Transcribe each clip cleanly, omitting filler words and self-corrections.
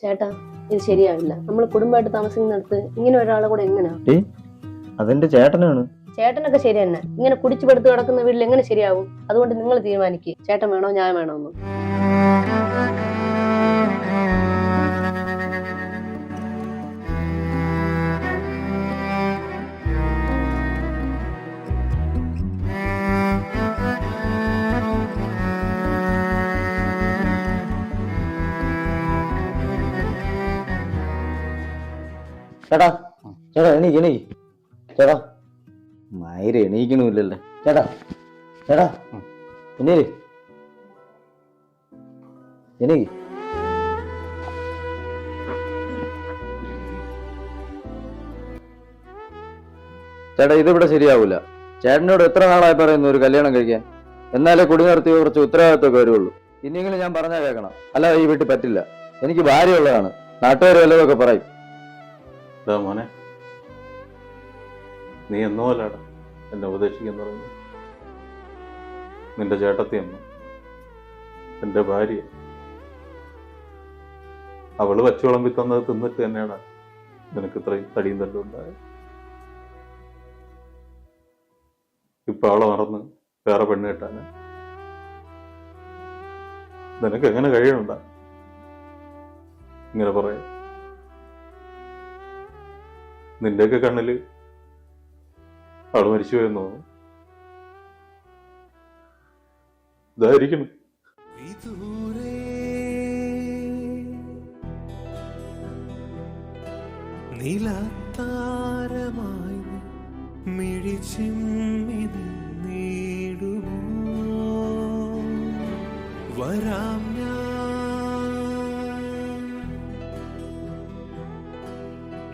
ചേട്ടാ ഇത് ശരിയാവില്ല. നമ്മൾ കുടുംബമായിട്ട് താമസിക്കുന്നിടത്ത് ഇങ്ങനെ ഒരാളെ കൂടെ എങ്ങനെയാ? അതെന്റെ ചേട്ടനാണ്. ചേട്ടനൊക്കെ ശരി തന്നെ, ഇങ്ങനെ കുടിച്ചു പെടുത്ത് കിടക്കുന്ന വീട്ടിൽ എങ്ങനെ ശരിയാവും? അതുകൊണ്ട് നിങ്ങൾ തീരുമാനിക്കുക, ചേട്ടൻ വേണോ ഞാൻ വേണോ എന്ന്. ചേട്ടാ ചേട്ടാ എണീക്ക് ചേട്ടാ. മയിര് എണീക്കണില്ലല്ലേ ചേട്ടാ. ചേട്ടാ എണീക്ക്. ചേട്ടാ ഇതിവിടെ ശരിയാവൂല. ചേട്ടനോട് എത്ര നാളായി പറയുന്നു ഒരു കല്യാണം കഴിക്കാൻ? എന്നാലേ കുടി നിർത്തി കുറച്ച് ഉത്തരവാദിത്വമൊക്കെ വരുള്ളൂ. ഇനിയെങ്കിലും ഞാൻ പറഞ്ഞാൽ കേൾക്കണം, അല്ലാതെ ഈ വീട്ടിൽ പറ്റില്ല. എനിക്ക് ഭാര്യ ഉള്ളതാണ്, നാട്ടുകാർ വല്ലതൊക്കെ പറയും. മോനെ, നീ എന്നോ അല്ലാടാ എന്നെ ഉപദേശിക്കാൻ പറഞ്ഞു. നിന്റെ ചേട്ടത്തി അമ്മ, എന്റെ ഭാര്യ, അവള് വച്ചു വിളമ്പി തന്നത് തിന്നിട്ട് തന്നെയാണ് നിനക്ക് ഇത്രയും തടിയും തല്ലും ഉണ്ടായത്. ഇപ്പൊ അവളെ മറന്ന് വേറെ പെണ്ണ് കിട്ടാന് നിനക്ക് എങ്ങനെ കഴിയണണ്ട ഇങ്ങനെ പറയാം? നിന്റെയൊക്കെ കണ്ണില് അവള് മരിച്ചുപോയെന്ന് തോന്നുന്നു. ഇതായിരിക്കണം. നിലത്താരമായി മിഴിച്ചിമ്മി നിന്നിടുമോ വരാം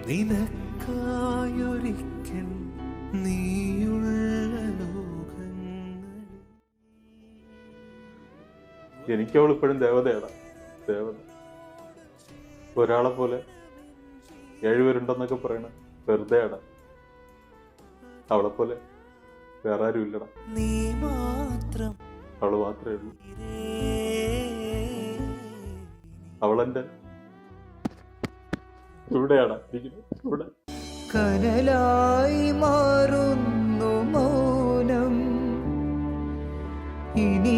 നിനക്കായൊരിക്കൽ നീയുള്ള ലോകങ്ങൾ. എനിക്കവളിപ്പോഴും ദേവതയാണ്, ദേവത. ഒരാളെ പോലെ 7 പേരുണ്ടെന്നൊക്കെ പറയണ വെറുതെയാണ്. അവളെ പോലെ വേറെ ആരും ഇല്ലടാ. നീ മാത്രം, അവള് മാത്രമേ ഉള്ളൂ. അവളെന്റെ ഇവിടെയാണ് ഇരിക്കുന്നത്, ഇവിടെ. കനലായി മാറുന്നു മൗനം, ഇനി